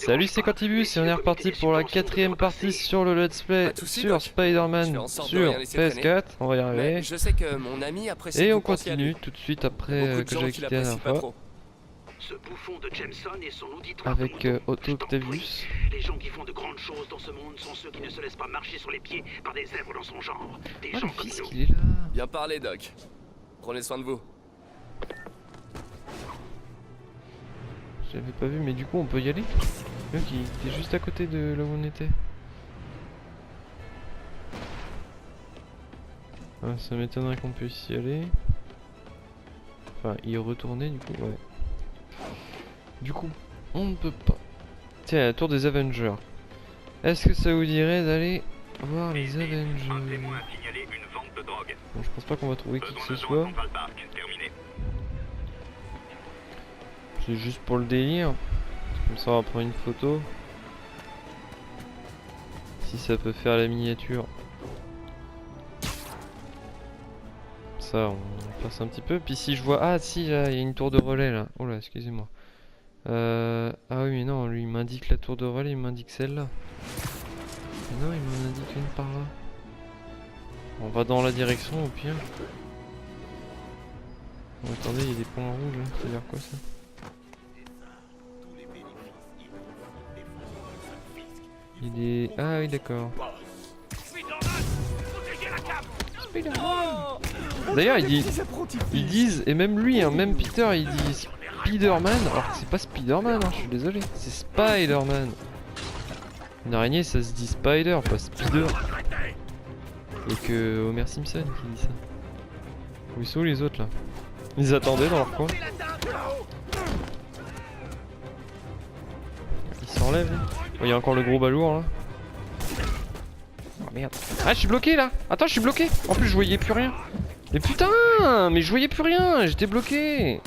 Salut, c'est Quantibus et on est reparti pour la quatrième partie sur le let's play Pas de soucis, sur Doc. Je Spider-Man fais en sorte de sur rien laisser traîner. PS4. On va y Mais arriver. je sais que mon ami apprécie Et que on vous pensiez à lui. continue tout de suite Il y a après beaucoup de que gens j'avais qui quitté la l'apprécient dernière pas fois. trop. Ce bouffon de Jameson et son auditoire Avec de moto, Otto je t'en prie. Octavius. Les gens qui font de grandes choses dans ce monde sont ceux qui ne se laissent pas marcher sur les pieds par des zèbres dans son genre. Des Ah, gens le comme fils nous. qu'il est là. Bien parlé, Doc. Prenez soin de vous. J'avais pas vu, mais du coup on peut y aller. Le mec il était juste à côté de là où on était. Ah, ça m'étonnerait qu'on puisse y aller. Enfin, y retourner du coup, ouais. Du coup, on ne peut pas. Tiens, la tour des Avengers. Est-ce que ça vous dirait d'aller voir les Avengers? a signalé une vente de drogue. Bon, je pense pas qu'on va trouver qui que ce soit. C'est juste pour le délire. Comme ça on va prendre une photo. Si ça peut faire la miniature. Ça on passe un petit peu. Puis si je vois... Ah si là il y a une tour de relais là. Oh là excusez-moi. Ah oui mais non lui il m'indique la tour de relais, il m'indique celle-là. Mais non il m'en indique une par là. On va dans la direction au pire. Oh, attendez il y a des points rouges là. Ça veut dire quoi ça? Il y a des... Ah oui d'accord. D'ailleurs ils disent, et même lui, hein, même Peter il dit Spider-Man, alors que c'est pas Spider-Man, hein, je suis désolé, c'est Spider-Man. Une araignée ça se dit Spider, pas Spider. Et que Homer Simpson qui dit ça. Où ils sont les autres là? Ils attendaient dans leur coin. Ils s'enlèvent. Oh, il y a encore le gros balourd là. Oh merde. Ah je suis bloqué là. Attends je suis bloqué. En plus je voyais plus rien. Mais putain, mais je voyais plus rien, j'étais bloqué.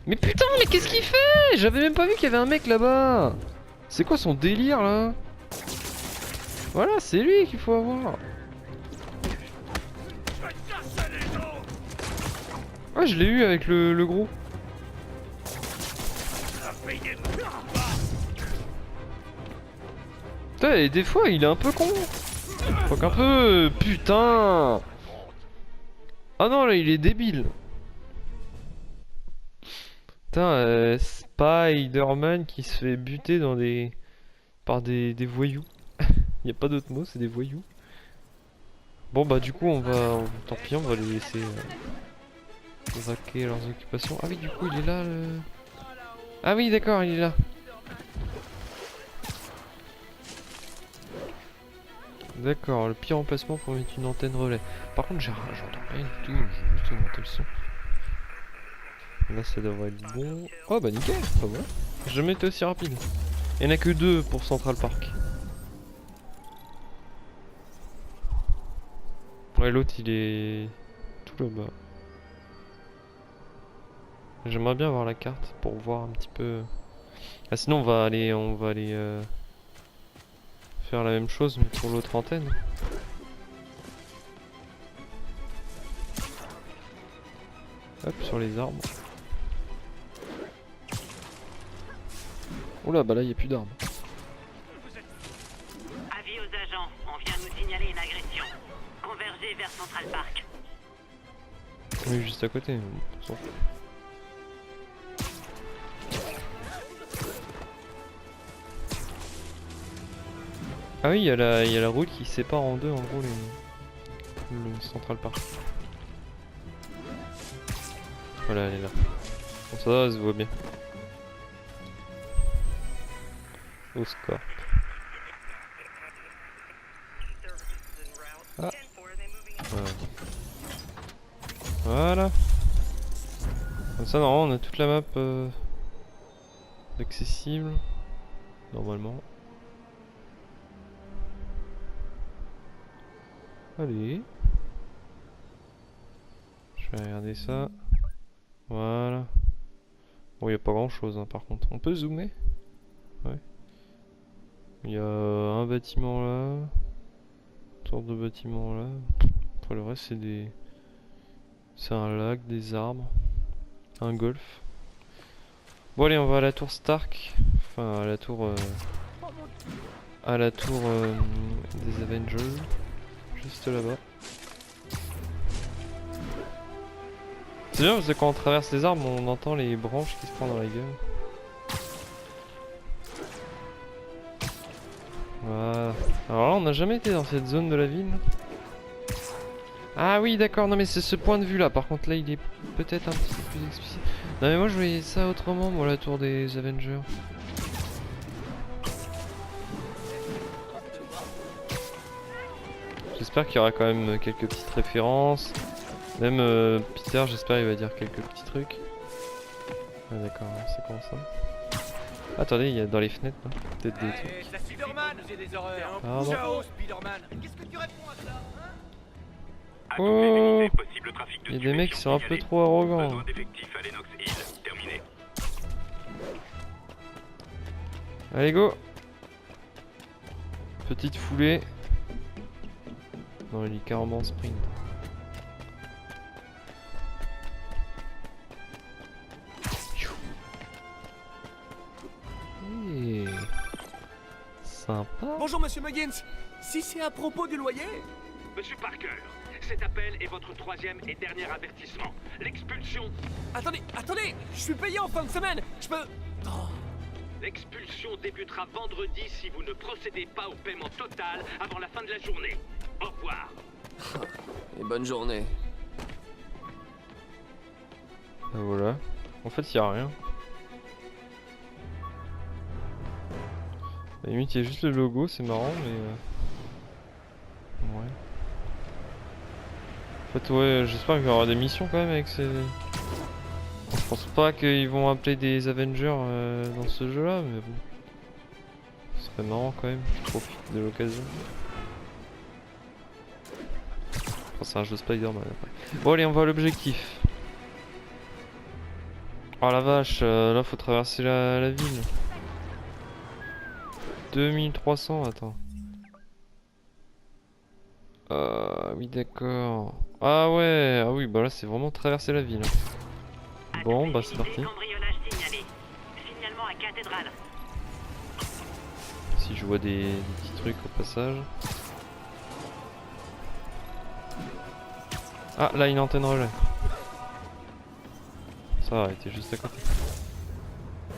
Mais putain, mais qu'est-ce qu'il fait? J'avais même pas vu qu'il y avait un mec là-bas. C'est quoi son délire là? Voilà, c'est lui qu'il faut avoir. Ah, je l'ai eu avec le gros. Putain, et des fois il est un peu con. Faut qu'un peu... Putain. Ah non, là il est débile. Putain, Spider-Man qui se fait buter dans des... par des voyous. Y a pas d'autre mot, c'est des voyous. Bon bah du coup on va... Tant pis, on va les laisser vaquer leurs occupations. Ah oui, du coup il est là le... Ah oui d'accord, il est là. D'accord, le pire emplacement pour mettre une antenne relais. Par contre j'entends rien du tout, je vais juste augmenter le son. Là ça devrait être bon. Oh bah nickel, pas mal. J'ai jamais été aussi rapide. Il n'y en a que 2 pour Central Park. Ouais l'autre il est tout là-bas. J'aimerais bien voir la carte pour voir un petit peu. Ah sinon on va aller faire la même chose mais pour l'autre antenne. Hop sur les arbres. Oula bah là il n'y a plus d'arbres. Avis aux agents, on vient nous signaler une agression. Convergez vers Central Park. Oui juste à côté. On s'en fout. Ah oui il y a la route qui sépare en deux en gros le Central Park. Voilà elle est là. Bon ça se voit bien. Au score. Ah. Voilà. Comme ça normalement on a toute la map accessible. Normalement. Allez. Je vais regarder ça. Voilà. Bon, il n'y a pas grand chose hein, par contre. On peut zoomer? Ouais. Il y a un bâtiment là. Une sorte de bâtiment là. Après le reste c'est des... C'est un lac, des arbres. Un golf. Bon allez, on va à la tour Stark. Enfin, à la tour... des Avengers. Juste là-bas. C'est bien parce que quand on traverse les arbres, on entend les branches qui se prennent dans la gueule. Voilà. Alors là, on n'a jamais été dans cette zone de la ville. Ah oui, d'accord, non mais c'est ce point de vue là. Par contre là, il est peut-être un petit peu plus explicite. Non mais moi je voyais ça autrement, moi, la tour des Avengers. J'espère qu'il y aura quand même quelques petites références. Même Peter, j'espère il va dire quelques petits trucs. Ah d'accord, c'est comment ça? Attendez, il y a dans les fenêtres là, peut-être des trucs. Pardon. Oh, il y a des mecs qui sont un peu trop arrogants. Allez go. Petite foulée. Non, il est carrément en sprint. Hey. Sympa. Bonjour, monsieur Muggins. Si c'est à propos du loyer... Monsieur Parker, cet appel est votre troisième et dernier avertissement. L'expulsion... Attendez, je suis payé en fin de semaine. Je peux... L'expulsion débutera vendredi si vous ne procédez pas au paiement total avant la fin de la journée. Au revoir. Et bonne journée. Et voilà. En fait, il y a rien. À la limite, il y a juste le logo, c'est marrant, mais... Ouais. En fait, ouais, j'espère qu'il y aura des missions quand même avec ces... Je pense pas qu'ils vont appeler des Avengers dans ce jeu-là, mais bon. Ce serait marrant quand même, je profite de l'occasion. Enfin, c'est un jeu Spider-Man après. Bon allez, on va à l'objectif. Oh la vache, là faut traverser la ville. 2300, attends. Oui d'accord. Ah ouais, ah oui, bah là c'est vraiment traverser la ville. Bon, bah c'est parti. Cambriolage signalé. Signalement à cathédrale. Si je vois des petits trucs au passage. Ah, là une antenne relais. Ça va, elle était juste à côté.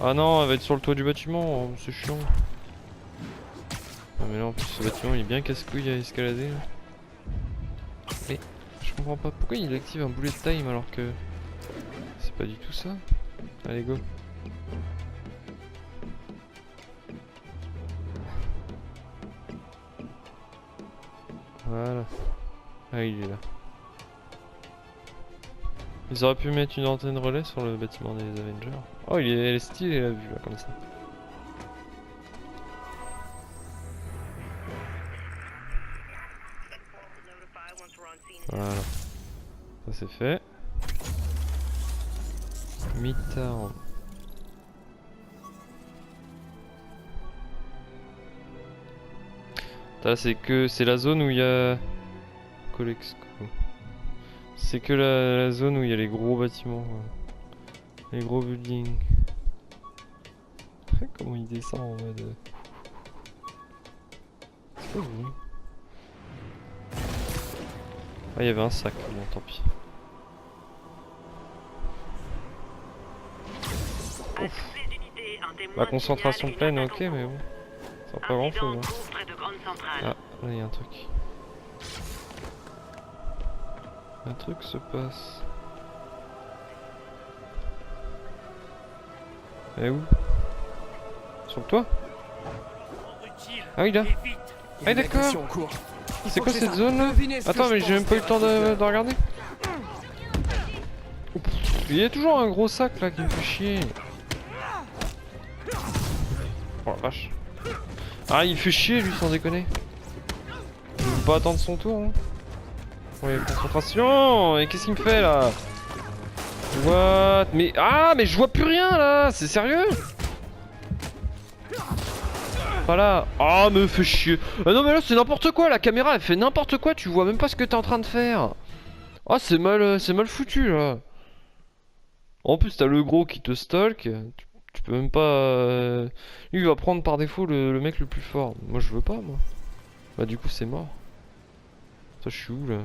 Ah non, elle va être sur le toit du bâtiment, oh, c'est chiant. Ah mais là en plus ce bâtiment il est bien casse-couille à escalader. Là. Mais je comprends pas pourquoi il active un bullet time alors que... C'est pas du tout ça. Allez go. Voilà. Ah il est là. Ils auraient pu mettre une antenne relais sur le bâtiment des Avengers. Oh elle est stylée la vue là comme ça. Voilà. Ça c'est fait. Midtown. Là c'est la zone où il y a Colexco. C'est que la zone où il y a les gros bâtiments, les gros buildings. Comment il descend en mode. C'est pas vous. Ah il y avait un sac, bon tant pis. La concentration pleine, ok, mais bon. Ça sert pas grand chose. Hein. Ah, là il y a un truc. Un truc se passe. Et où? Sur le toit? Ah oui là. Ah d'accord. C'est quoi cette zone là? Attends mais j'ai même pas eu le temps de regarder. Il y a toujours un gros sac là qui me fait chier. Oh la vache. Ah il fait chier lui sans déconner. Il veut pas attendre son tour hein. Ouais concentration. Et qu'est-ce qu'il me fait là? What? Mais ah mais je vois plus rien là. C'est sérieux? Voilà. Ah me fait chier. Ah non mais là c'est n'importe quoi. La caméra elle fait n'importe quoi. Tu vois même pas ce que t'es en train de faire. Ah c'est mal foutu là. En plus t'as le gros qui te stalk. Tu peux même pas... Lui il va prendre par défaut le mec le plus fort. Moi je veux pas moi. Bah du coup c'est mort. Toi je suis où là?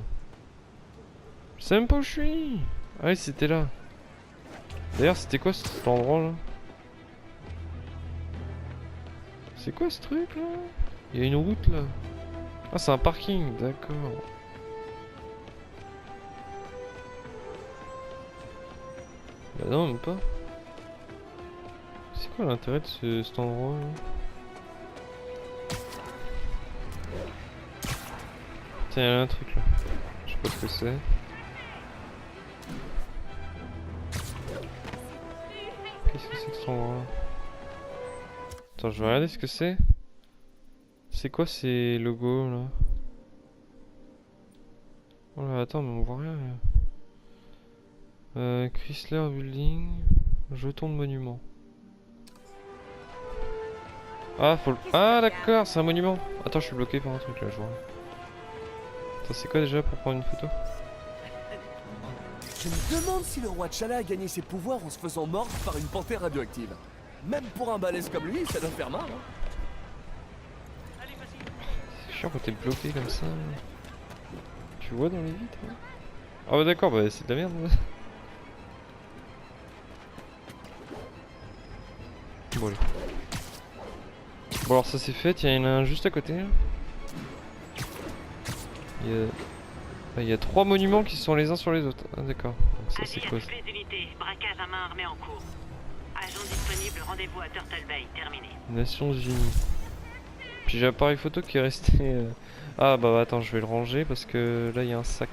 Je sais même pas où je suis. Ah oui c'était là. D'ailleurs c'était quoi cet endroit là? C'est quoi ce truc là? Il y a une route là. Ah c'est un parking, d'accord. Bah non même pas. C'est quoi l'intérêt de cet endroit là? Tiens y'a un truc là. Je sais pas ce que c'est. Qu'est-ce que c'est que cet endroit là? Attends je vais regarder ce que c'est. C'est quoi ces logos là? Oh là attends mais on voit rien là. Chrysler Building. Jeton de monument. Ah faut le... Ah d'accord c'est un monument. Attends je suis bloqué par un truc là je vois. Attends c'est quoi déjà pour prendre une photo? Je me demande si le roi T'Challa a gagné ses pouvoirs en se faisant mordre par une panthère radioactive. Même pour un balèze comme lui, ça doit faire mal, hein. C'est chiant quand t'es bloqué comme ça. Tu vois dans les vitres hein? Ah bah d'accord bah c'est de la merde. Bon allez. Bon alors ça c'est fait, il y en a un juste à côté. Il y a 3 monuments qui sont les uns sur les autres. Ah d'accord. Donc ça c'est Avis à quoi toutes les unités, braquage à main armée en cours. Agent disponible, rendez-vous à Turtle Bay, terminé. Nations Unies. Puis j'ai l'appareil photo qui est resté... Ah bah attends je vais le ranger parce que là il y a un sac.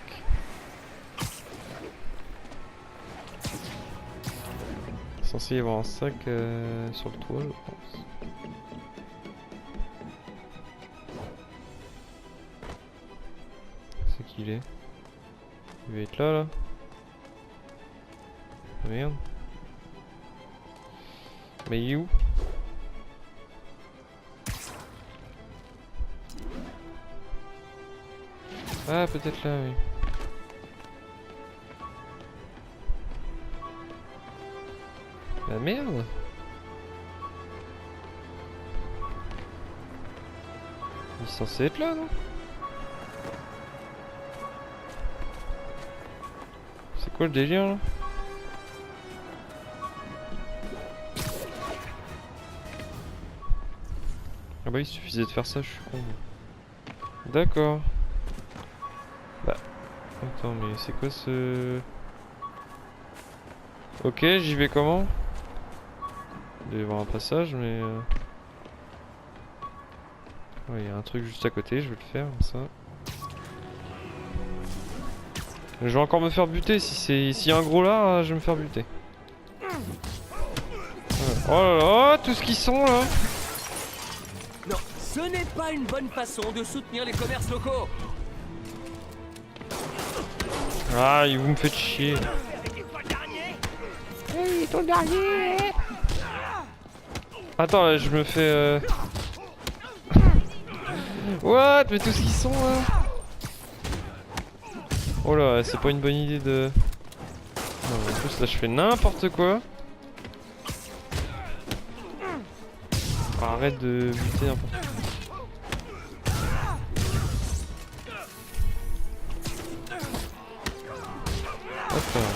Il est censé y avoir un sac sur le toit je pense. C'est qu'il est. Il va être là là. Ah, merde. Mais il est où? Ah peut-être là oui. La merde. Il est censé être là non? C'est quoi le délire là? Ah bah il suffisait de faire ça, je suis con. D'accord. Bah. Attends mais c'est quoi ce... Ok j'y vais comment? Il doit y avoir un passage mais... Ouais il y a un truc juste à côté, je vais le faire comme ça. Je vais encore me faire buter, s'il y a un gros là, je vais me faire buter. Oh là là, tout ce qu'ils sont là. Non, ce n'est pas une bonne façon de soutenir les commerces locaux. Ah, vous me faites chier. Hey, ton dernier. Attends, là, je me fais... What? Mais tout ce qu'ils sont là. Oh là, c'est pas une bonne idée de... Non, en plus là je fais n'importe quoi. Arrête de buter n'importe quoi.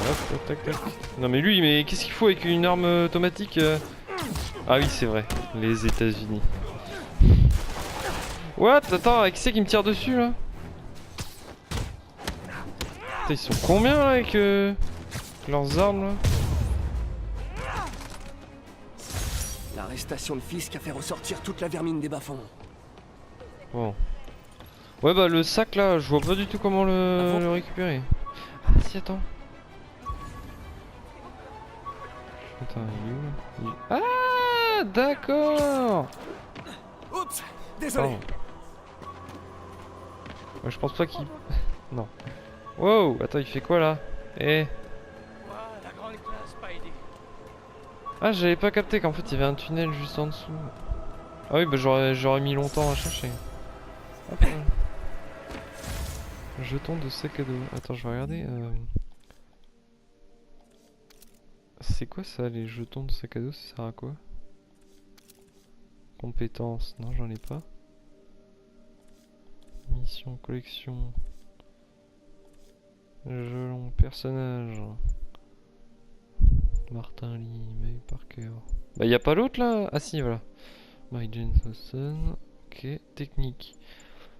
Hop, tac, tac. Non mais lui, mais qu'est-ce qu'il faut avec une arme automatique Ah oui c'est vrai, les États-Unis. What? Attends, qui c'est qui me tire dessus là? Putain, ils sont combien là avec leurs armes là? L'arrestation de Fisk a fait ressortir toute la vermine des bas-fonds. Bon. Ouais bah le sac là, je vois pas du tout comment le récupérer. Ah si attends. Attends, il est où là? Ah d'accord. Oups, désolé. Ouais, je pense pas qu'il... Non. Wow, attends, il fait quoi là? Eh. Ah, j'avais pas capté qu'en fait il y avait un tunnel juste en dessous. Ah oui, bah j'aurais mis longtemps à chercher. Hop là. Jeton de sac à dos. Attends, je vais regarder. C'est quoi ça, les jetons de sac à dos, ça sert à quoi? Compétences, non j'en ai pas. Mission, collection. Gelon, personnage. Martin Lee, May Parker. Bah y a pas l'autre là? Ah si voilà. Mary Jane Watson. Ok, technique.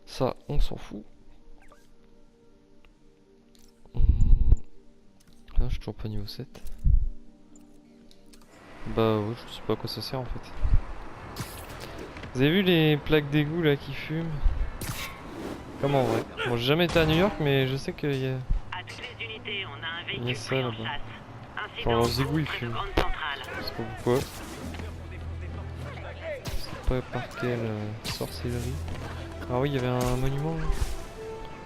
Ça, on s'en fout. Ah, je suis toujours pas niveau 7. Bah ouais, je sais pas à quoi ça sert en fait. Vous avez vu les plaques d'égout là qui fument? Comme en vrai. Bon, j'ai jamais été à New York, mais je sais qu'il y a. À toutes les unités, on a un Il y a véhicule ça pris en là-bas. chasse. Genre leurs Incident égouts ils près de fument. Grande Centrale. Je sais pas pourquoi. Je sais pas par quelle sorcellerie. Ah oui, il y avait un monument là.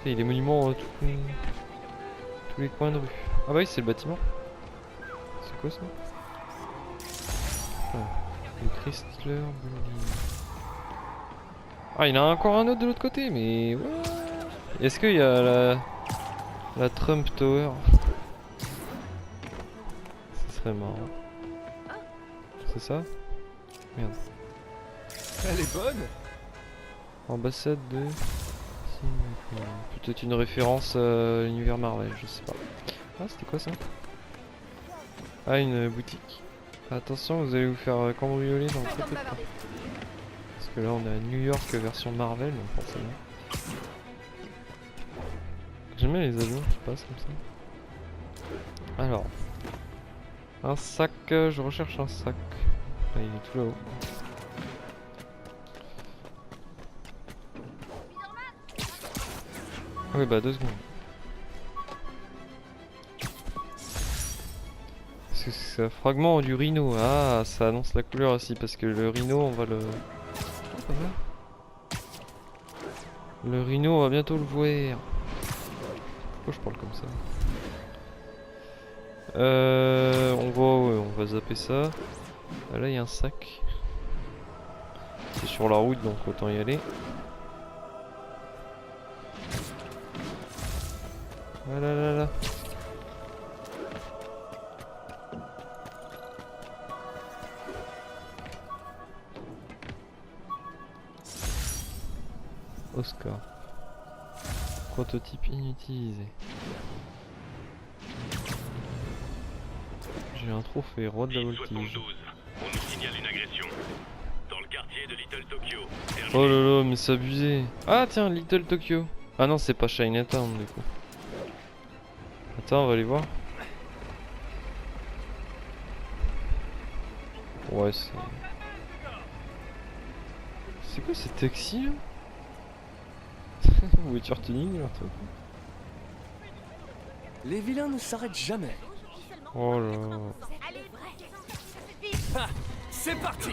Il y a des monuments tous les coins de rue. Ah bah oui, c'est le bâtiment. C'est quoi ça? Ah, le Chrysler Building. Ah, il y en a encore un autre de l'autre côté, mais ouais. Est-ce qu'il y a la Trump Tower? Ce serait marrant. C'est ça? Merde. Elle est bonne. Ambassade de Singapour. Peut-être une référence à l'univers Marvel, je sais pas. Ah, c'était quoi ça? Ah, une boutique. Attention, vous allez vous faire cambrioler dans très peu de temps. Parce que là, on a New York version Marvel, donc forcément. J'aime bien les avions qui passent comme ça. Alors. Un sac, je recherche un sac. Ah, il est tout là-haut. Ah oui, bah 2 secondes. C'est un fragment du rhino. Ah, ça annonce la couleur aussi parce que le rhino, on va le. Oh, pas mal. Le rhino, on va bientôt le voir. Pourquoi je parle comme ça? On va zapper ça. Ah, là, il y a un sac. C'est sur la route, donc autant y aller. Ah là là là. Oscar. Prototype inutilisé. J'ai un trophée, roi de la voltige. 72. On nous signale une agression. Dans le quartier de Little Tokyo. Oh là là, mais c'est abusé. Ah tiens, Little Tokyo. Ah non, c'est pas Chinatown du coup. Attends, on va aller voir. Ouais, c'est... C'est quoi ces taxis là? Voiture tuning là, toi. Les vilains ne s'arrêtent jamais. Oh là. Ah, c'est parti.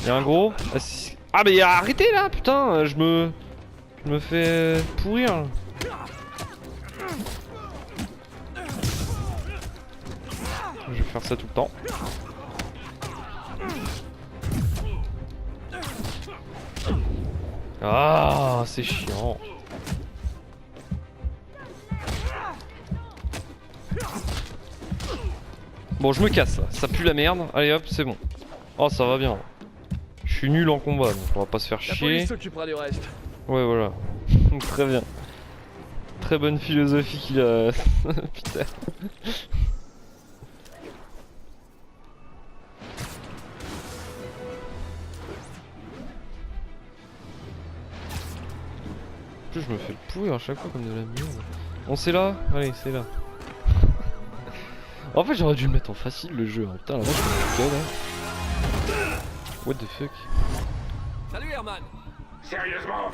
Y'a un gros. Ah mais arrêtez là, putain, je me fais pourrir là. Je vais faire ça tout le temps. Ah, c'est chiant. Bon, je me casse là, ça pue la merde. Allez hop, c'est bon. Oh, ça va bien. Je suis nul en combat, donc on va pas se faire La chier. police s'occupera du reste. Ouais, voilà. Très bien. Très bonne philosophie qu'il a. Putain. En plus, je me fais pourrir à chaque fois comme de la merde. On c'est là? Allez, c'est là. En fait, j'aurais dû le mettre en facile le jeu. Hein. Putain, la vache, je me hein. What the fuck? Salut Herman. Sérieusement?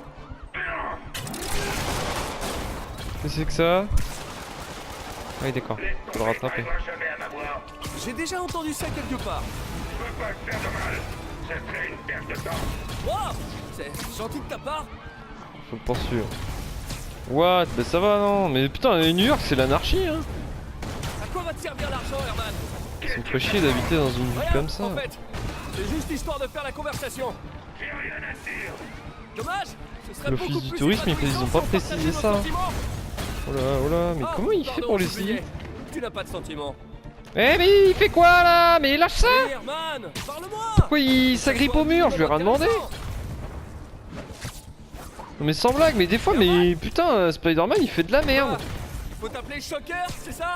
Qu'est-ce que c'est que ça? Ah oui, d'accord. Faut le rattraper. J'ai déjà entendu ça quelque part. Je veux pas te faire de mal. Ça serait une perte de temps. Wow, c'est gentil de ta part. Faut le poursuivre. What? Bah ça va, non? Mais putain, New York, c'est l'anarchie, hein? À quoi va te servir l'argent, Herman? Ça me ferait chier d'habiter dans une ville Rien, comme ça. en fait. C'est juste histoire de faire la conversation. J'ai rien à dire. Dommage. Ce serait L'office beaucoup du plus tourisme, ils épanouissant ont pas sans précisé partager nos ça. sentiments. Oh là, mais Ah, comment il fait pardon, pour les j'oubliais. signer? Tu n'as pas de sentiments. Eh mais il fait quoi là? Mais lâche ça! Hey, Herman, parle-moi. Pourquoi il s'agrippe au mur? Je lui ai rien demandé! Non mais sans blague, mais des fois, mais putain, Spider-Man il fait de la merde! Il faut t'appeler Shocker, c'est ça?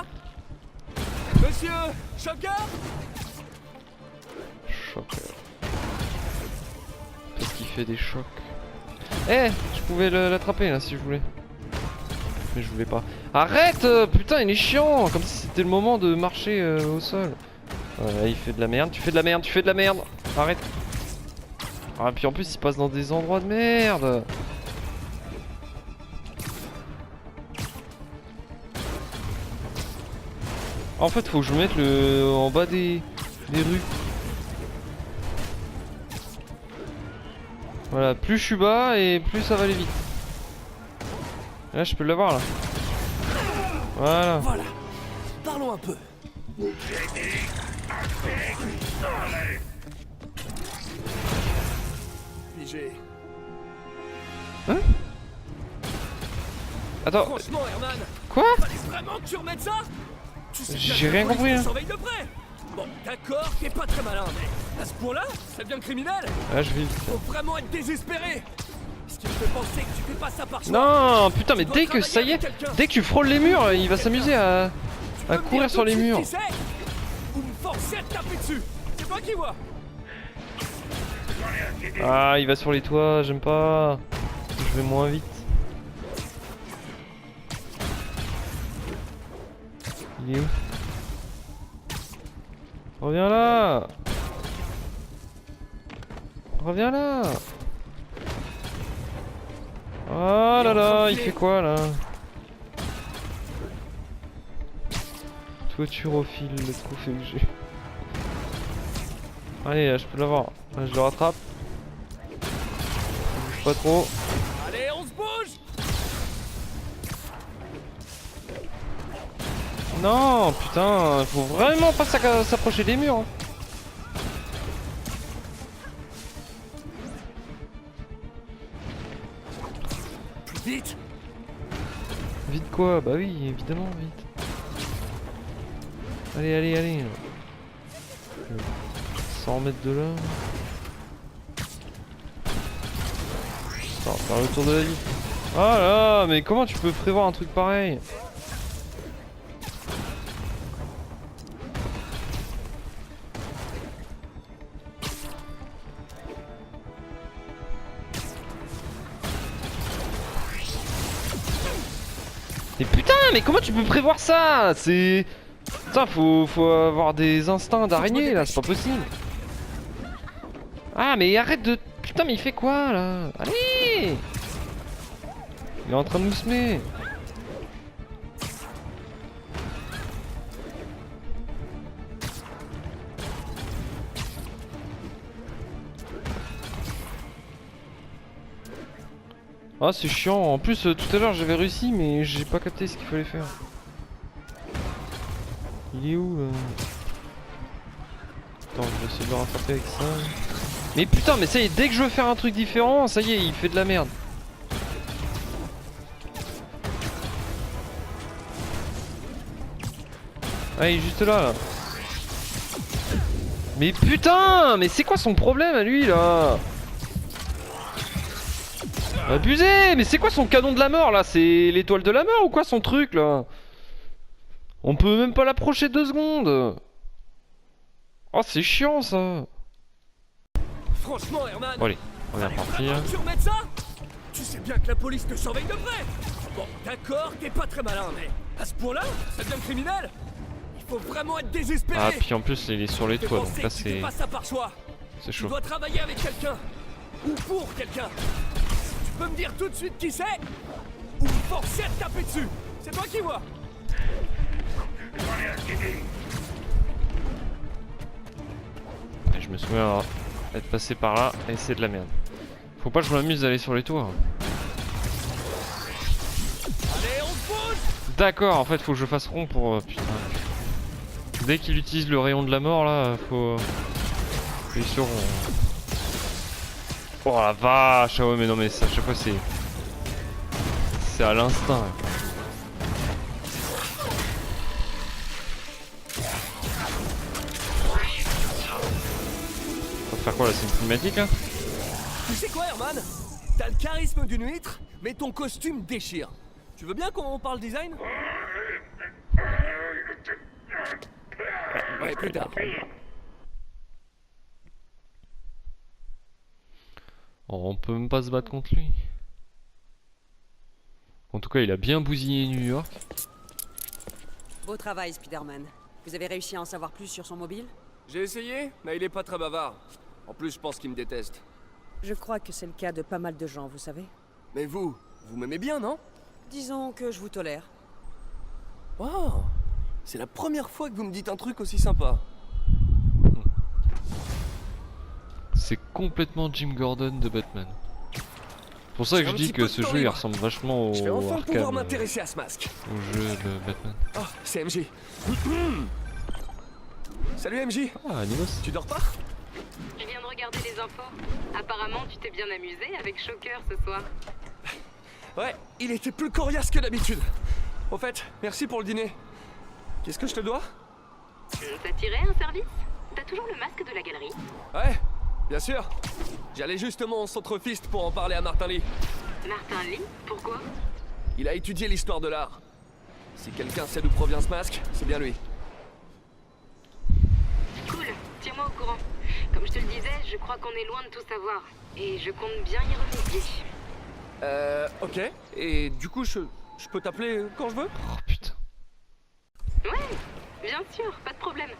Monsieur Shocker? Choc. Parce qu'il fait des chocs. Eh, je pouvais l'attraper là si je voulais. Mais je voulais pas. Arrête! Putain, il est chiant! Comme si c'était le moment de marcher au sol. Voilà, il fait de la merde, tu fais de la merde, tu fais de la merde! Arrête! Ah, puis en plus, il passe dans des endroits de merde! En fait, faut que je me mette en bas des rues. Voilà, plus je suis bas et plus ça va aller vite. Là, je peux l'avoir là. Voilà. Voilà. Parlons un peu. Figé. Hein? Attends, Franchement, Herman, quoi? fallait vraiment que tu remettes ça? Tu sais bien J'ai que la rien police compris, te hein. surveille de près. Bon, d'accord, t'es pas très malin, mais à ce point-là, ça devient criminel. Là, je vais. Faut vraiment être désespéré. Ce qui me fait penser que tu fais pas ça par choix. Non, putain, mais Tu dois dès que ça y est, travailler avec quelqu'un. dès que tu frôles les murs, il va s'amuser à Tu peux me courir dire sur tout de les suite murs. qui c'est ou me forcer à te taper dessus. C'est toi qui vois. Ah, il va sur les toits, j'aime pas. Je vais moins vite. Il est où? Reviens là! Reviens là! Oh là là, il fait quoi là? Toiturophile, le trophée que j'ai. Allez, là, je peux l'avoir. Là, je le rattrape. Je bouge pas trop. Allez, on se bouge. Non, putain, faut vraiment pas s'approcher des murs. Hein. Vite. Vite quoi? Bah oui, évidemment, vite. Allez, allez, allez. 100 mètres de là. Attends, faire le tour de la vie. Ah là, mais comment tu peux prévoir un truc pareil? Mais putain, mais comment tu peux prévoir ça? C'est... Putain, faut avoir des instincts d'araignée là, c'est pas possible. Ah, mais arrête de... Putain, mais il fait quoi là? Allez! Il est en train de nous semer. Ah, c'est chiant. En plus, tout à l'heure j'avais réussi, mais j'ai pas capté ce qu'il fallait faire. Il est où là? Attends, je vais essayer de le rattraper avec ça. Mais putain, mais ça y est, dès que je veux faire un truc différent, ça y est, il fait de la merde. Ah, il est juste là, là. Mais putain, mais c'est quoi son problème à lui là? Abusé! Mais c'est quoi son canon de la mort là? C'est l'étoile de la mort ou quoi son truc là? On peut même pas l'approcher 2 secondes. Oh, c'est chiant ça. Franchement, Herman. Bon, allez, on va fallait partir. vraiment que tu remettes ça? Tu sais bien que la police te surveille de près. Bon, d'accord, t'es pas très malin, mais à ce point-là, ça devient criminel. Il faut vraiment être désespéré. Ah, puis en plus, il est sur les Fais toits, penser donc là que tu fais c'est pas ça par choix. Tu chaud. dois travailler avec quelqu'un. Ou pour quelqu'un. Tu peux me dire tout de suite qui c'est? Ou me forcer à te taper dessus. C'est toi qui vois. Et je me souviens être passé par là et c'est de la merde. Faut pas que je m'amuse d'aller sur les toits. Allez, on se bouge. D'accord, en fait, faut que je fasse rond pour. Putain. Dès qu'il utilise le rayon de la mort là, faut. Il sur rond. Oh la vache! Ah ouais, mais non, mais ça, à chaque fois c'est. C'est à l'instinct. faire quoi là? C'est une cinématique là? Tu sais quoi, Herman? T'as le charisme d'une huître, mais ton costume déchire. Tu veux bien qu'on parle design? Ouais, plus tard. Oh, on peut même pas se battre contre lui. En tout cas, il a bien bousillé New York. Beau travail, Spider-Man. Vous avez réussi à en savoir plus sur son mobile? J'ai essayé, mais il est pas très bavard. En plus, je pense qu'il me déteste. Je crois que c'est le cas de pas mal de gens, vous savez. Mais vous m'aimez bien, non? Disons que je vous tolère. Oh, c'est la première fois que vous me dites un truc aussi sympa. C'est complètement Jim Gordon de Batman. C'est pour ça que J'ai je un dis petit que peu ce de temps jeu il libre. ressemble vachement Je vais au enfin pouvoir Arkham, m'intéresser à ce masque. au jeu de Batman. Oh, c'est MJ. Salut MJ. Ah, Animos. Tu dors pas? Je viens de regarder les infos. Apparemment, tu t'es bien amusé avec Shocker ce soir. Ouais, il était plus coriace que d'habitude. Au fait, merci pour le dîner. Qu'est-ce que je te dois? T'as tiré un service? T'as toujours le masque de la galerie? Ouais, bien sûr. J'allais justement au centre-fist pour en parler à Martin Lee. Martin Lee? Pourquoi? Il a étudié l'histoire de l'art. Si quelqu'un sait d'où provient ce masque, c'est bien lui. Cool, tiens-moi au courant. Comme je te le disais, je crois qu'on est loin de tout savoir. Et je compte bien y remédier. Ok. Et du coup, je peux t'appeler quand je veux? Oh putain. Ouais, bien sûr, pas de problème.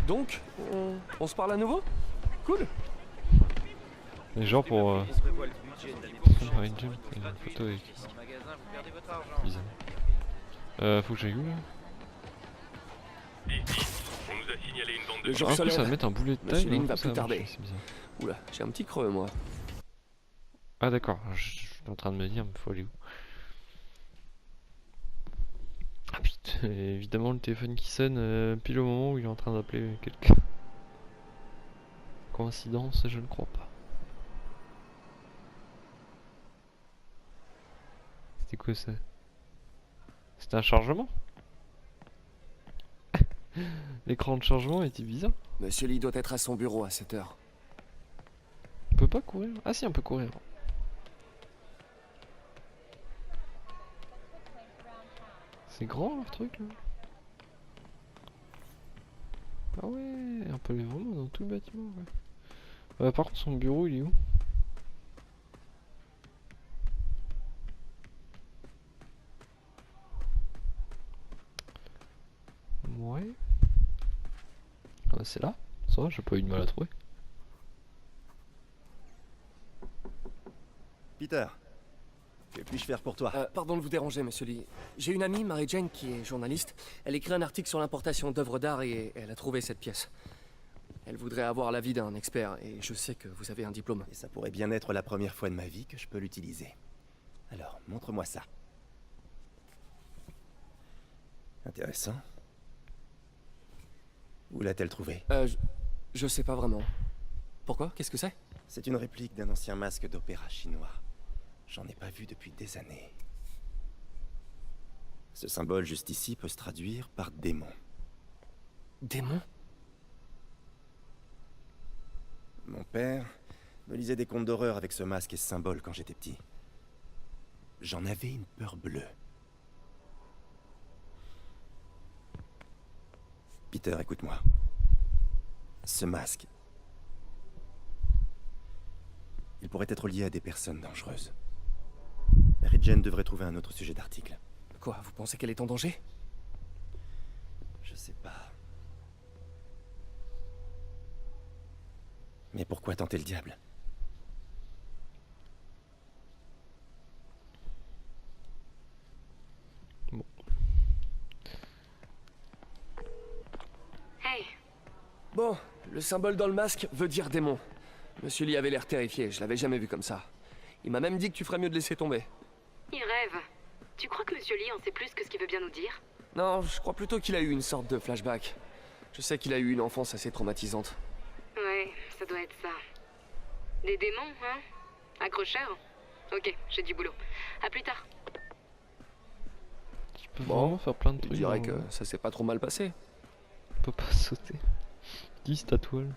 Donc, on se parle à nouveau? Cool. Les gens pour une photo avec. Bizarre. Faut que j'aille où là? On nous a signalé une bande de... Le jour En se plus ça va lève. mettre un boulet de Monsieur taille. Lynn d'un va coup, plus ça tarder. marcher, c'est bizarre. Oula, j'ai un petit creux, moi. Ah d'accord, je suis en train de me dire, mais faut aller où? Ah putain, évidemment le téléphone qui sonne pile au moment où il est en train d'appeler quelqu'un. Coïncidence, je ne crois pas. C'était quoi ça? C'était un chargement? L'écran de chargement était bizarre. Monsieur Lee doit être à son bureau à cette heure. On peut pas courir? Ah si, on peut courir. C'est grand leur truc là. Ah ouais, on peut aller vraiment dans tout le bâtiment. Ouais. Par contre son bureau il est où? Ouais. Ah, c'est là. Ça va, j'ai pas eu de mal à trouver. Peter, que puis-je faire pour toi? Pardon de vous déranger, monsieur Lee. J'ai une amie, Mary Jane, qui est journaliste. Elle écrit un article sur l'importation d'œuvres d'art et elle a trouvé cette pièce. Elle voudrait avoir l'avis d'un expert et je sais que vous avez un diplôme. Et ça pourrait bien être la première fois de ma vie que je peux l'utiliser. Alors, montre-moi ça. Intéressant. Où l'a-t-elle trouvé? Je sais pas vraiment. Pourquoi? Qu'est-ce que c'est? C'est une réplique d'un ancien masque d'opéra chinois. J'en ai pas vu depuis des années. Ce symbole juste ici peut se traduire par démon. Démon? Mon père me lisait des contes d'horreur avec ce masque et ce symbole quand j'étais petit. J'en avais une peur bleue. Peter, écoute-moi. Ce masque, il pourrait être lié à des personnes dangereuses. Mary Jane devrait trouver un autre sujet d'article. Quoi? Vous pensez qu'elle est en danger? Je sais pas. Mais pourquoi tenter le diable? Hey, Bon, le symbole dans le masque veut dire démon. Monsieur Lee avait l'air terrifié, je l'avais jamais vu comme ça. Il m'a même dit que tu ferais mieux de laisser tomber. il rêve. Tu crois que Monsieur Lee en sait plus que ce qu'il veut bien nous dire? Non, je crois plutôt qu'il a eu une sorte de flashback. Je sais qu'il a eu une enfance assez traumatisante. Ouais, ça doit être ça. Des démons, hein? Accrocheur? Ok, j'ai du boulot. À plus tard. Tu peux Bon, vraiment faire plein de Je trucs. dirais dans que le- ça s'est pas trop mal passé. On peut pas sauter. 10 ta toile.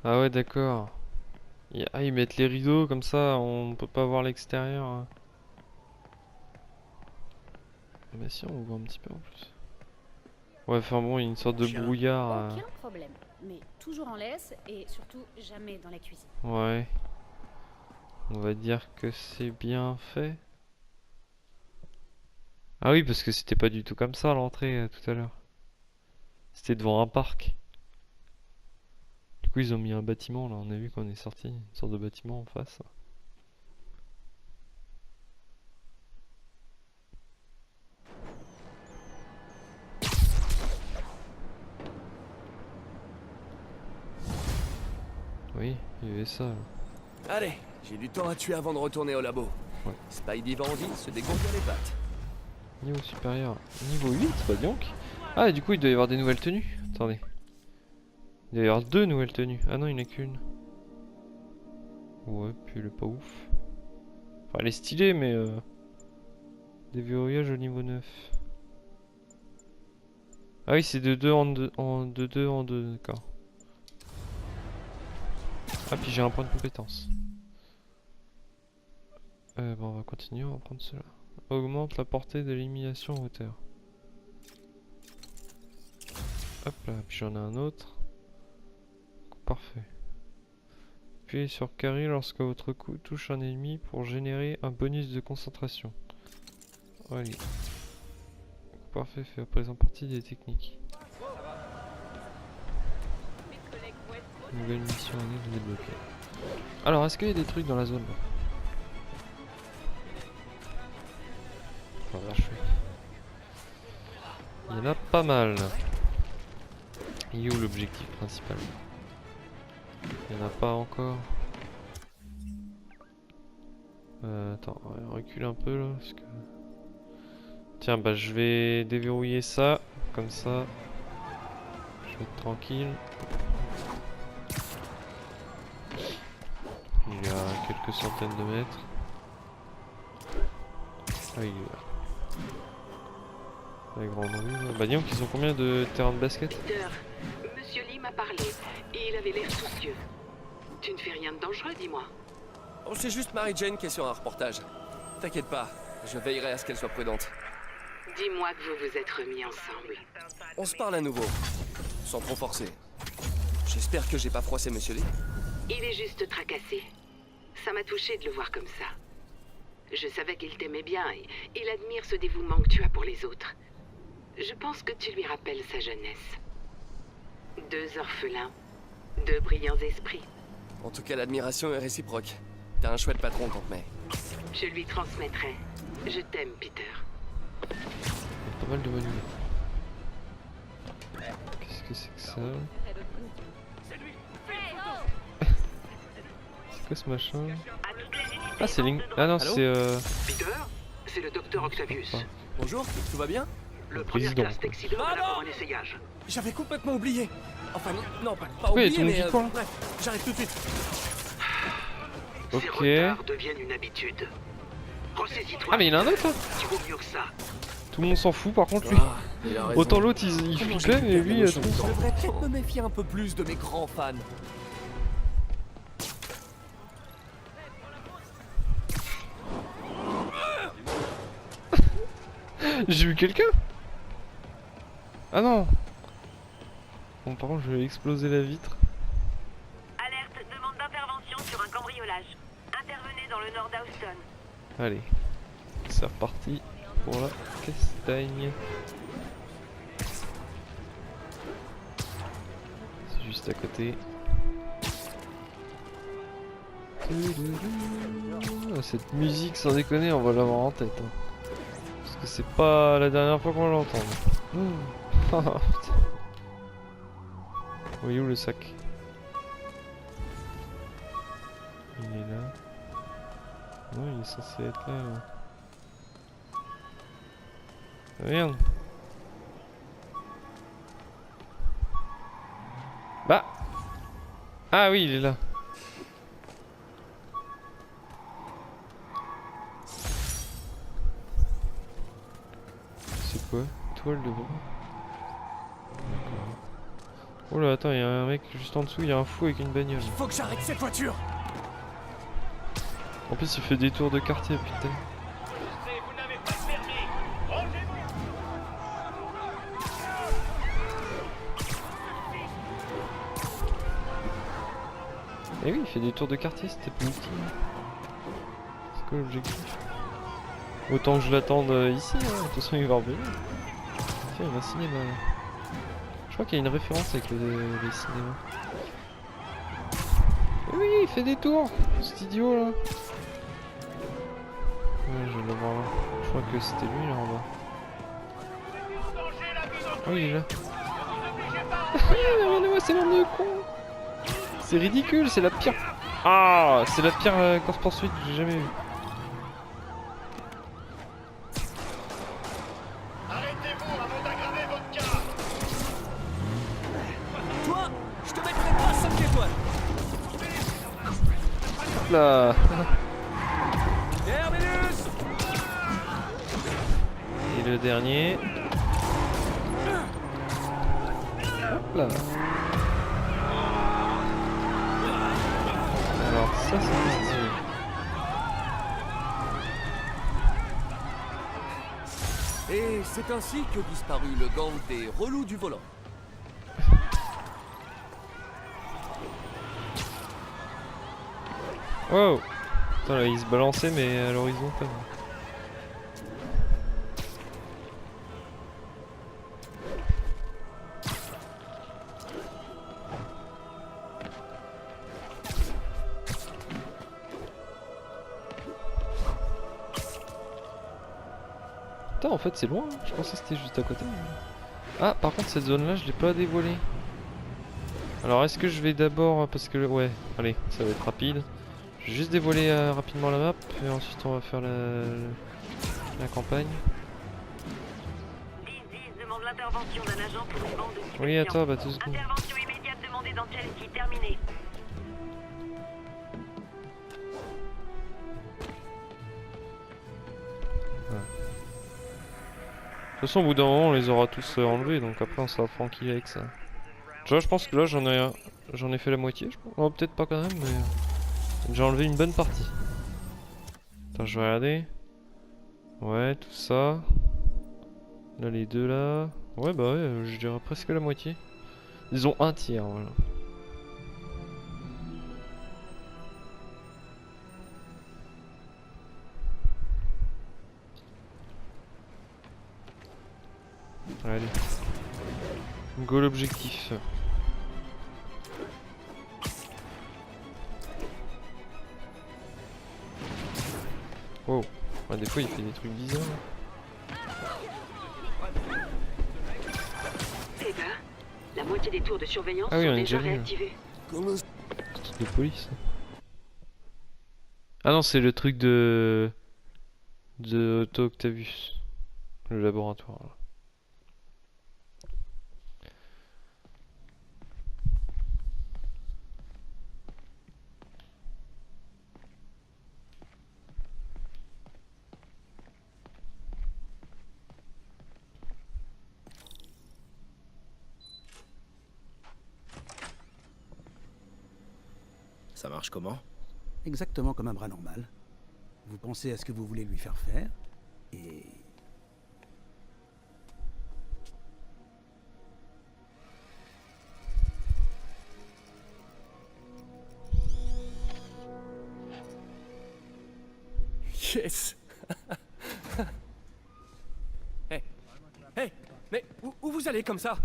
Ah ouais d'accord. Ah ils mettent les rideaux comme ça on peut pas voir l'extérieur. Bah si on voit un petit peu en plus. Ouais enfin bon il y a une sorte de brouillard. Aucun problème. Mais toujours en laisse et surtout jamais dans la cuisine. Ouais. On va dire que c'est bien fait. Ah oui parce que c'était pas du tout comme ça à l'entrée tout à l'heure. C'était devant un parc. Du coup ils ont mis un bâtiment là, on a vu qu'on est sorti, une sorte de bâtiment en face. Oui, il y avait ça là. Allez, j'ai du temps à tuer avant de retourner au labo. Ouais. Spidey Bandit se dégourdit les pattes. Niveau supérieur. Niveau 8, bah donc. Ah et du coup il doit y avoir des nouvelles tenues. Attendez. Il doit y avoir 2 nouvelles tenues. Ah non il n'y en a qu'une. Ouais, puis elle est pas ouf. Enfin elle est stylée mais déverrouillage au niveau 9. Ah oui c'est de 2 en 2 en 2, d'accord. Ah puis j'ai un point de compétence. Bon on va continuer, on va prendre cela. Augmente la portée de l'élimination en hauteur. Hop là, puis j'en ai un autre. Parfait. Appuyez sur carré lorsque votre coup touche un ennemi pour générer un bonus de concentration. Allez. Parfait, fait à présent partie des techniques. Nouvelle mission à nous débloquer. Alors, est-ce qu'il y a des trucs dans la zone là? Oh, vache, oui. Il y en a pas mal. Il est où l'objectif principal? Il n'y en a pas encore. Attends, on va reculer un peu là. Parce que... Tiens, bah je vais déverrouiller ça. Comme ça. Je vais être tranquille. Il y a quelques centaines de mètres. Ah, il est là. La grande rue. Là. Bah, disons qu'ils ont combien de terrains de basket? Peter, Monsieur Lee m'a parlé et il avait l'air soucieux. Tu ne fais rien de dangereux, dis-moi. Oh, c'est juste Mary Jane qui est sur un reportage. T'inquiète pas, je veillerai à ce qu'elle soit prudente. Dis-moi que vous vous êtes remis ensemble. On se parle à nouveau, sans trop forcer. J'espère que j'ai pas froissé Monsieur Lee. Il est juste tracassé. Ça m'a touché de le voir comme ça. Je savais qu'il t'aimait bien et il admire ce dévouement que tu as pour les autres. Je pense que tu lui rappelles sa jeunesse. 2 orphelins, 2 brillants esprits. En tout cas, l'admiration est réciproque. T'as un chouette patron, Tante May. Je lui transmettrai. Je t'aime, Peter. Il y a pas mal de menus. Qu'est-ce que c'est que ça? C'est quoi ce machin? Ah c'est Link. Ah non Allô? c'est Peter, c'est le docteur Octavius. Ah. Bonjour, tout va bien? Le premier président, classe quoi. Texidor Ah là non! pour un essayage. J'avais complètement oublié. Enfin, non, pas Pourquoi il y a oublié, tout le mais... monde qui court, là bref, j'arrive tout de suite. Ces Ok. retards deviennent une habitude. Ressaisis-toi. Ah mais il y en a un autre là. Tu vaux mieux que ça. Tout le monde s'en fout par contre lui. Ah, il a raison. Autant l'autre il Comment flippait j'ai mais pu lui perdre tout le le monde Je s'en devrais peut-être me méfier un peu plus de mes grands fans. J'ai vu quelqu'un. Ah non. Bon par contre je vais exploser la vitre. Alerte, demande d'intervention sur un cambriolage. Intervenez dans le nord d'Houston. Allez. C'est reparti pour la castagne. C'est juste à côté. Ah, cette musique sans déconner on va l'avoir en tête hein. Parce que c'est pas la dernière fois qu'on l'entend. Oh, putain. Oui où le sac? Il est là. Non il est censé être là. Ah, merde. Bah. Ah oui, il est là. C'est quoi? Toile de bras. D'accord. Oh là, attends, il y a un mec juste en dessous, il y a un fou avec une bagnole. Il faut que j'arrête cette voiture. En plus, il fait des tours de quartier, putain. Vous n'avez pas de permis. Rangez-vous. Eh oui, il fait des tours de quartier, c'était plus utile. C'est quoi l'objectif? Autant que je l'attende ici, hein. De toute façon il va revenir. Tiens, il y a un cinéma là. Je crois qu'il y a une référence avec les cinémas. Eh oui, il fait des tours, cet idiot là. Ouais, je vais le voir là. Je crois que c'était lui là en bas. Oh, il est là. Regardez-moi, c'est l'homme de con. C'est ridicule, c'est la pire. Ah, c'est la pire course poursuite que j'ai jamais vue. Arrêtez-vous avant d'aggraver votre cas. Toi, je te mettrai pas 5 étoiles. Hop là. Terminus. Et le dernier. Hop là. Alors ça c'est stylé. Et c'est ainsi que disparut le gang des relous du volant. Wow. Attends là, il se balançait mais à l'horizontale. Putain, en fait c'est loin, hein. Je pensais que c'était juste à côté. Ah, par contre cette zone là je l'ai pas dévoilée. Alors est-ce que je vais d'abord, parce que ouais, allez, ça va être rapide. Je vais juste dévoiler rapidement la map et ensuite on va faire la campagne. 10-10 demande l'intervention d'un agent pour une bande de Oui, stupéfiants. attends, bah 2 secondes. Intervention immédiate demandée dans Chelsea, terminée. De toute façon, au bout d'un moment, on les aura tous enlevés, donc après on sera tranquille avec ça. Tu vois, je pense que là j'en ai fait la moitié, je pense. Oh, peut-être pas quand même, mais j'ai enlevé une bonne partie. Attends, je vais regarder. Ouais, tout ça. Là, les deux là. Ouais, bah ouais, je dirais presque la moitié. Disons un tiers, voilà. Allez. Go l'objectif. Wow. Ouais, des fois il fait des trucs bizarres. Eh ben, la moitié des tours de surveillance Ah oui, sont on est déjà déjà vu. réactivés. Truc de police. Ah non, c'est le truc de Otto Octavius. Le laboratoire. Là. Ça marche comment? Exactement comme un bras normal. Vous pensez à ce que vous voulez lui faire faire, et... Yes. Hey. Hey. Mais où vous allez comme ça?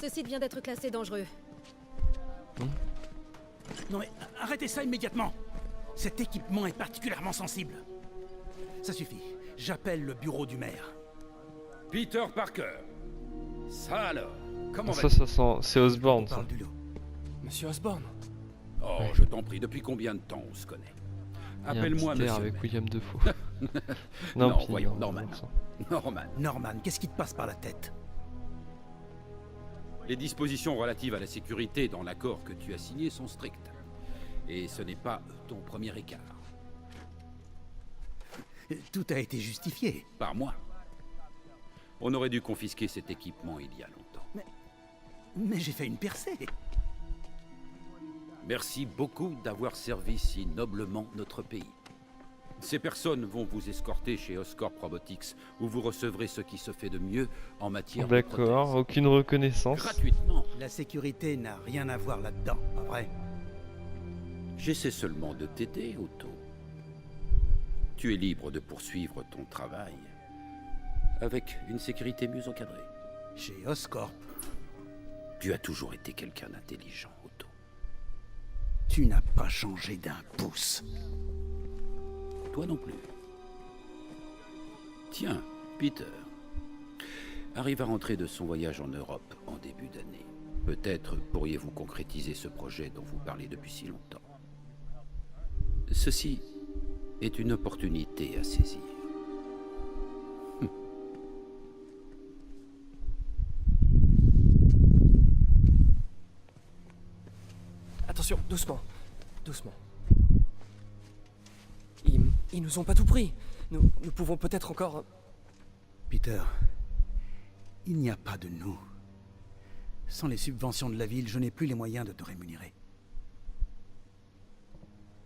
Ce site vient d'être classé dangereux. Non mais, arrêtez ça immédiatement! Cet équipement est particulièrement sensible. Ça suffit. J'appelle le bureau du maire. Peter Parker. Ça alors, comment Ça sent... C'est Osborne, ça. Parle du lot. Monsieur Osborne. Oh, je t'en prie, depuis combien de temps on se connaît? Il y a un Appelle-moi petit air monsieur. avec William Defoe. Non, puis, voyons, Norman. Norman. Norman, qu'est-ce qui te passe par la tête? Les dispositions relatives à la sécurité dans l'accord que tu as signé sont strictes. Et ce n'est pas ton premier écart. Tout a été justifié. Par moi. On aurait dû confisquer cet équipement il y a longtemps. Mais j'ai fait une percée. Merci beaucoup d'avoir servi si noblement notre pays. Ces personnes vont vous escorter chez Oscorp Robotics, où vous recevrez ce qui se fait de mieux en matière de prothèses. D'accord, aucune reconnaissance. Gratuitement. La sécurité n'a rien à voir là-dedans, pas vrai? J'essaie seulement de t'aider, Otto. Tu es libre de poursuivre ton travail avec une sécurité mieux encadrée. Chez Oscorp. Tu as toujours été quelqu'un d'intelligent, Otto. Tu n'as pas changé d'un pouce. Toi non plus. Tiens, Peter arrive à rentrer de son voyage en Europe en début d'année. Peut-être pourriez-vous concrétiser ce projet dont vous parlez depuis si longtemps. Ceci est une opportunité à saisir. Attention, doucement. Doucement. Ils nous ont pas tout pris. Nous pouvons peut-être encore... Peter, il n'y a pas de nous. Sans les subventions de la ville, je n'ai plus les moyens de te rémunérer.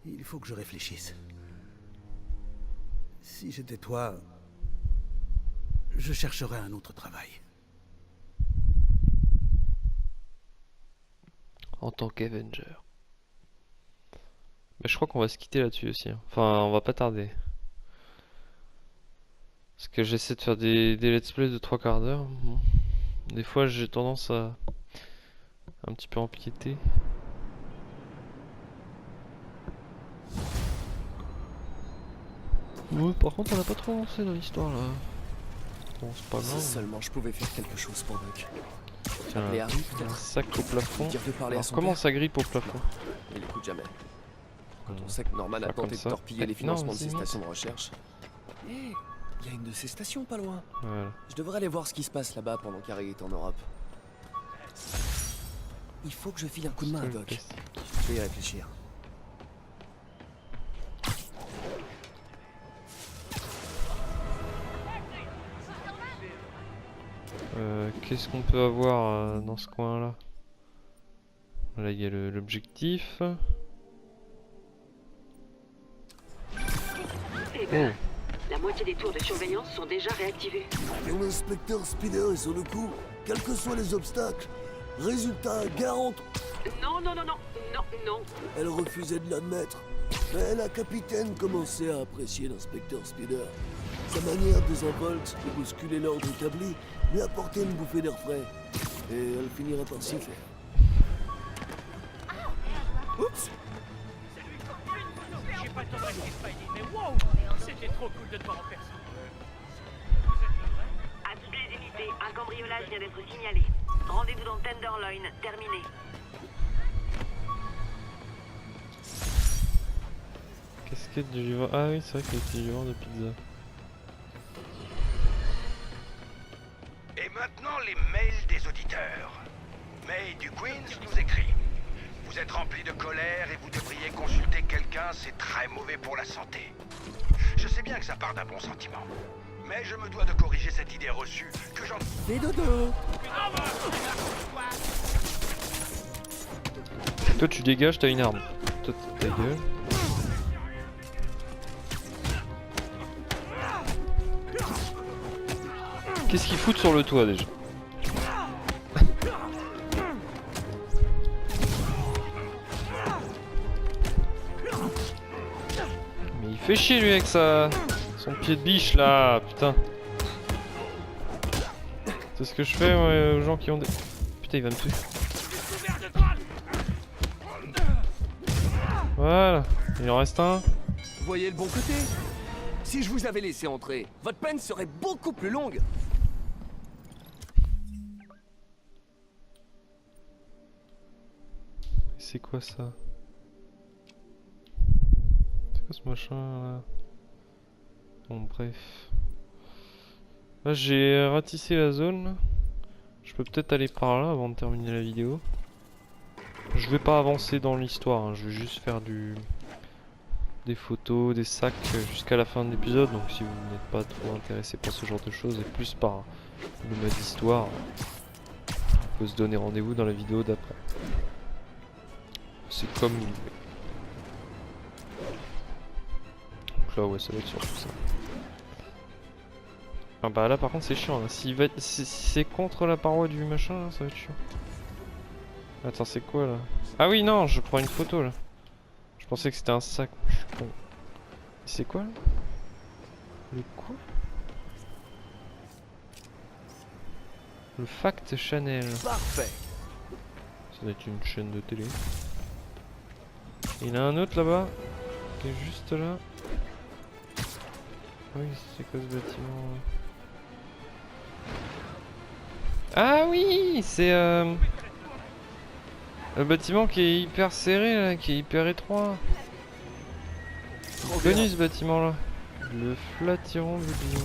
Il faut que je réfléchisse. Si j'étais toi, je chercherais un autre travail. En tant qu'Avenger. Mais je crois qu'on va se quitter là-dessus aussi. Hein. Enfin, on va pas tarder. Parce que j'essaie de faire des let's play de 3 quarts d'heure. Bon. Des fois, j'ai tendance à un petit peu empiéter. Ouais, par contre, on a pas trop avancé dans l'histoire là. Bon, c'est pas Si grave. seulement je pouvais faire quelque chose pour Buck. Tiens, Appeler Harry, un peut-être. sac au plafond. Dire de parler à Alors, son comment père. ça grippe au plafond? Il écoute jamais. Quand on sait que Norman a Faire tenté comme de ça. torpiller les Non, financements de vas-y, ses monte. stations de recherche. Hé, il y a une de ces stations pas loin. Voilà. Je devrais aller voir ce qui se passe là-bas pendant qu'Harry est en Europe. Il faut que je file un coup de main à Doc. Je vais y réfléchir. Qu'est-ce qu'on peut avoir dans ce coin là? Là il y a l'objectif. Eh ben, la moitié des tours de surveillance sont déjà réactivées. Mon inspecteur Spider est sur le coup, quels que soient les obstacles. Résultat, garante. Non, non, non, non, non, non. Elle refusait de l'admettre. Mais la capitaine commençait à apprécier l'inspecteur Spider. Sa manière désinvolte de bousculer l'ordre établi lui apportait une bouffée d'air frais. Et elle finirait par s'y faire. Oups! J'ai pas ton actif, Spidey, mais wow! C'était trop cool de te voir en personne. À toutes les unités, un cambriolage vient d'être signalé. Rendez-vous dans Tenderloin, terminé. Casquette du livreur. Ah oui, c'est vrai qu'il y a des livreurs de pizza. Et maintenant, les mails des auditeurs. May du Queens nous écrit. Vous êtes rempli de colère et vous devriez consulter quelqu'un, c'est très mauvais pour la santé. Je sais bien que ça part d'un bon sentiment. Mais je me dois de corriger cette idée reçue que j'en... Fais dodo! Toi tu dégages, t'as une arme. Toi ta gueule. Qu'est-ce qu'ils foutent sur le toit déjà? Mais il fait chier lui avec son pied de biche là, putain. C'est ce que je fais moi, aux gens qui ont des... Putain il va me tuer. Voilà, il en reste un. Voyez le bon côté. Si je vous avais laissé entrer, votre peine serait beaucoup plus longue. C'est quoi ça? C'est quoi ce machin là? Bon bref. Là j'ai ratissé la zone là. Je peux peut-être aller par là avant de terminer la vidéo. Je vais pas avancer dans l'histoire, hein. Je vais juste faire des photos, des sacs jusqu'à la fin de l'épisode. Donc si vous n'êtes pas trop intéressé par ce genre de choses et plus par le mode histoire, on peut se donner rendez-vous dans la vidéo d'après. C'est comme vous voulez. Donc là ouais, ça va être surtout ça. Ah bah là par contre c'est chiant, hein. Si c'est contre la paroi du machin là, ça va être chiant. Attends, c'est quoi là? Ah oui non, je prends une photo là. Je pensais que c'était un sac, je suis con. C'est quoi là? Le quoi? Le Fact Channel. Parfait. Ça doit être une chaîne de télé. Il y en a un autre là-bas qui est juste là. Oui, c'est quoi ce bâtiment là? Ah oui, c'est le bâtiment qui est hyper serré là, qui est hyper étroit. J'ai connu ce bâtiment là. Le Flatiron Building.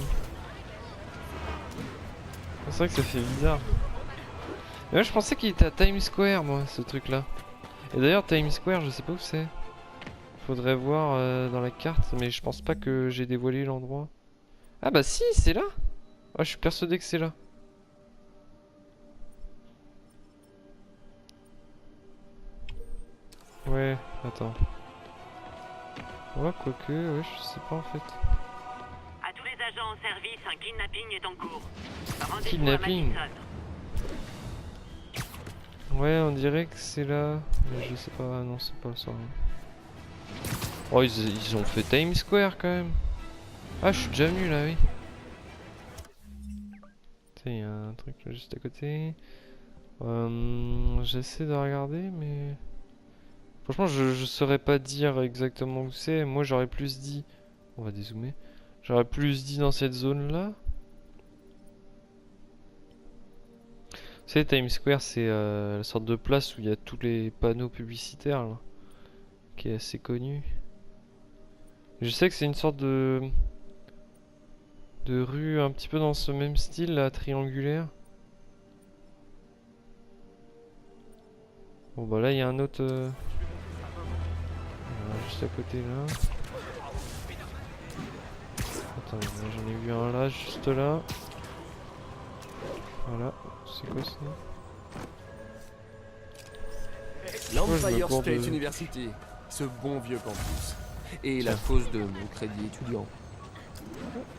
C'est vrai que ça fait bizarre. Mais moi je pensais qu'il était à Times Square moi, ce truc là. Et d'ailleurs Times Square je sais pas où c'est. Faudrait voir dans la carte, mais je pense pas que j'ai dévoilé l'endroit. Ah bah si, c'est là. Ah, je suis persuadé que c'est là. Ouais, attends. Ouais, quoique, ouais, je sais pas en fait. À tous les agents en service, un kidnapping est en cours. Rendez-vous Kidnapping. à Madison. Ouais, on dirait que c'est là. Mais je sais pas, non, c'est pas ça. Oh, ils ont fait Times Square quand même. Ah, je suis déjà venu là, oui. Tiens, il y a un truc juste à côté. J'essaie de regarder, mais... Franchement, je saurais pas dire exactement où c'est. Moi, j'aurais plus dit... On va dézoomer. J'aurais plus dit dans cette zone-là. Vous savez, Times Square, c'est la sorte de place où il y a tous les panneaux publicitaires, là, qui est assez connu. Je sais que c'est une sorte de rue un petit peu dans ce même style, là, triangulaire. Bon bah là, il y a un autre... juste à côté, là. Attends, j'en ai vu un là, juste là. Voilà, c'est quoi ça? L'Empire State University, ce bon vieux campus. Et la cause de mon crédit étudiant.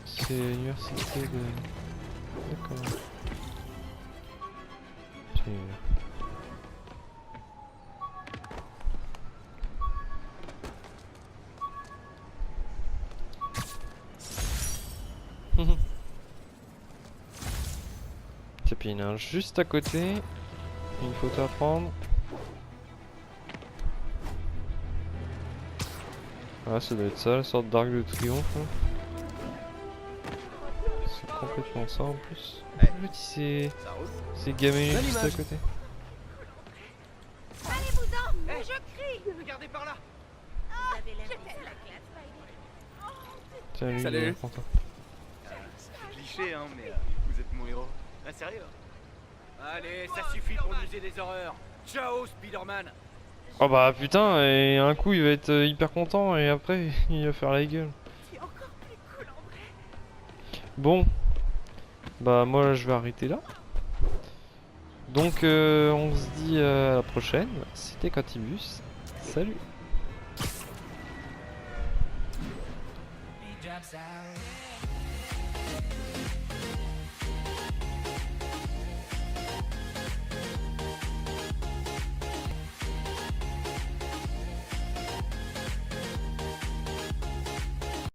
C'est l'université de... D'accord. Tiens, puis il y en a un juste à côté. Une photo à prendre. Ah, ça doit être ça, la sorte d'arc de triomphe. Hein. C'est complètement ça en plus. C'est gaminé juste à côté. Allez-vous-en, mais je crie. Regardez par là. Vous avez l'air de la classe, Tiens, lui, salut. il est content. C'est cliché, hein, mais vous êtes mon héros. Ah, sérieux? Allez, ça suffit pour musée des horreurs. Ciao, Spider-Man. Oh bah putain, et un coup il va être hyper content et après il va faire la gueule. Bon, bah moi je vais arrêter là. Donc on se dit à la prochaine. C'était Quantibus. Salut.